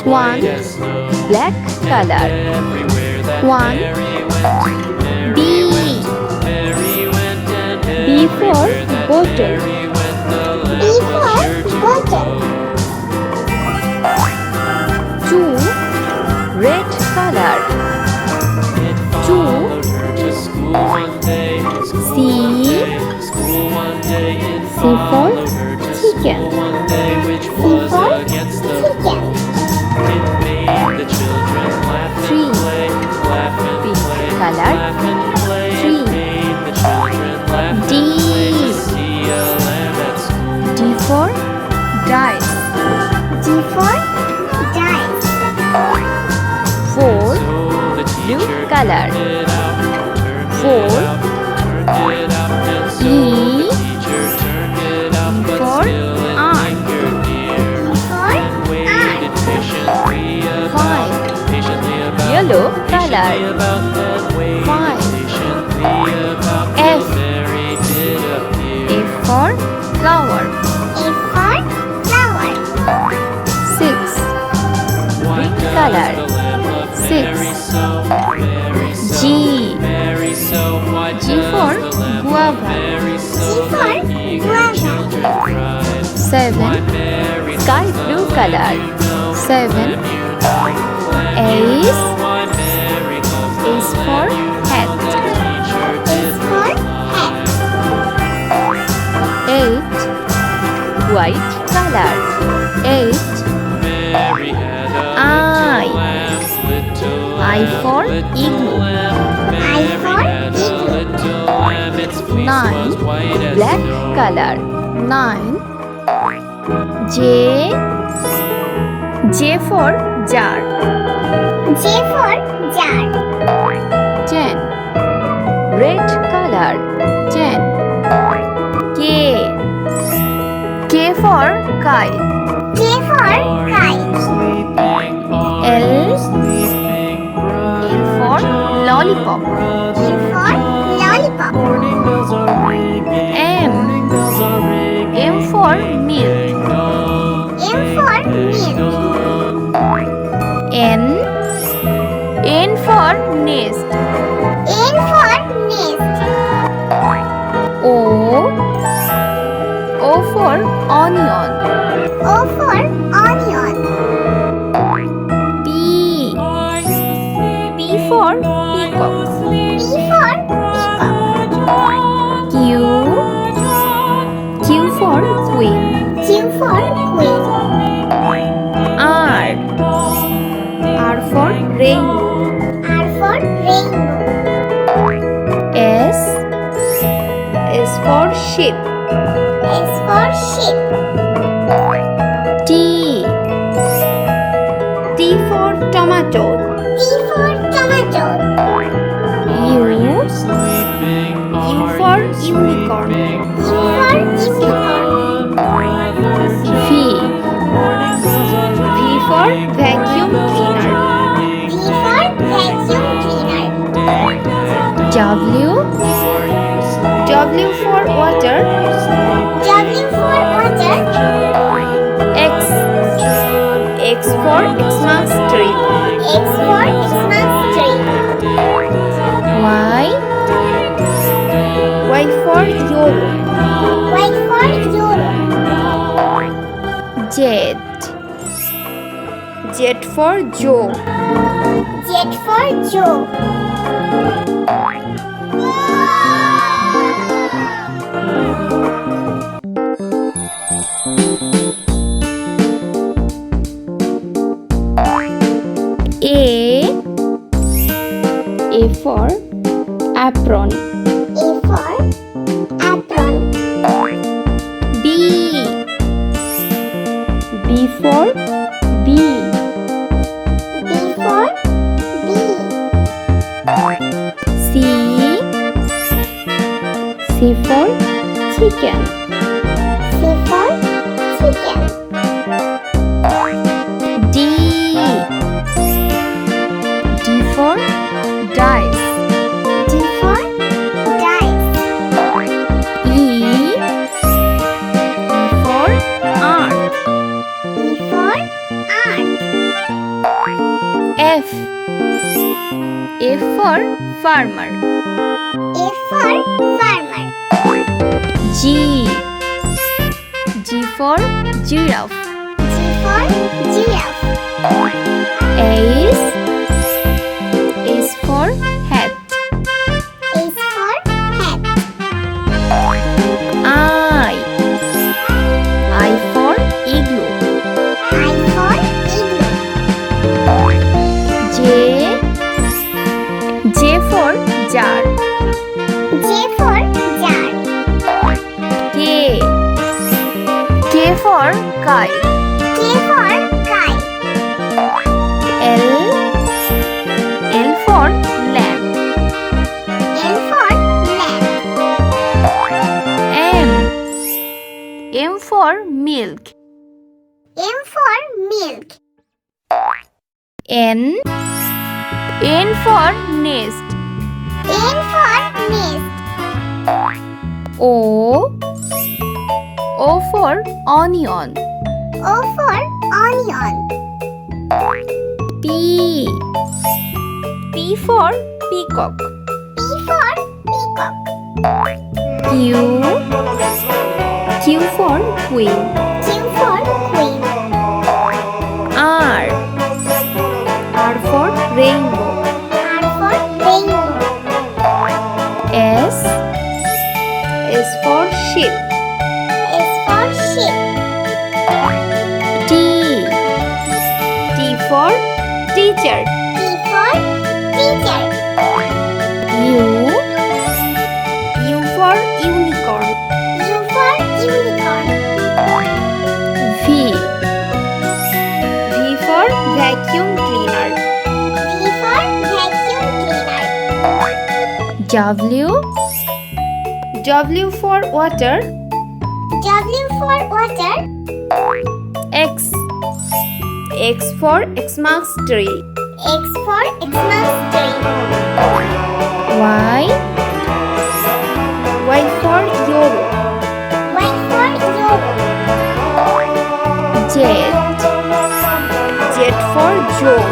One, black color. One, B. B for bottle. B for bottle. Two, red color. Two, C. C for chicken. C for chicken. Three, pink color. Three, D. D for dice. D for dice. Four, blue color. Four, E. For art. For art. Five, yellow color. Five, F. F for flower. A for flower. Six, green color. Six, G. G for guava. G for guava. Seven, sky blue color. Seven, Ace. Ace for hat. A for hat. Eight, white color. Eight, I for igloo. I for igloo. Nine, black color. Nine, J. J for jar. J for jar. 10, red color. 10, K. K for kite. K for kite. L. L for lollipop. L for lollipop. M. M for milk. M for milk. N. N for nest. N for nest. O. O for onion. O for onion. P. P for peacock. P for peacock. Q. Q for queen. Q for queen. R. R for rainbow. R for rainbow. S. S for sheep. S for sheep. T. T for tomato. T for tomato. U. U for unicorn. U for unicorn. V. V for vacuum cleaner. V for vacuum cleaner. W. W for water. W for water. X. X for Xmas tree. X for Xmas tree. Y. Y for yolo. Y for yolo. Z. Z for Joe. Z for Joe. A. A for apron. A for apron. B. B for bee. B for bee. C. C for chicken. C for chicken. D. D for dice. D for dice. E. E for art. E for art. F. F for farmer. F for farmer. G. G for giraffe. G for giraffe. H. H for hat. H for hat. I. I for igloo. I for igloo. J. J for jar. J for jar. K. K for kite. K for kite. L. L for lamp. L for lamp. M. M for milk. M for milk. N. N for nest. N for nest. O. O for onion. O for onion. P. P for peacock. P for peacock. Q. Q for queen. Q for queen. R. R for rainbow. R for rainbow. S. S for sheep. S for sheep. T. T for teacher. T for teacher. U. U for unicorn. U for unicorn. V. V for vacuum cleaner. V for vacuum cleaner. W. W for water. W for water. X. X for Xmas tree. X for Xmas tree. Y. Y for yellow. Y for yellow. Z. Z for Joe.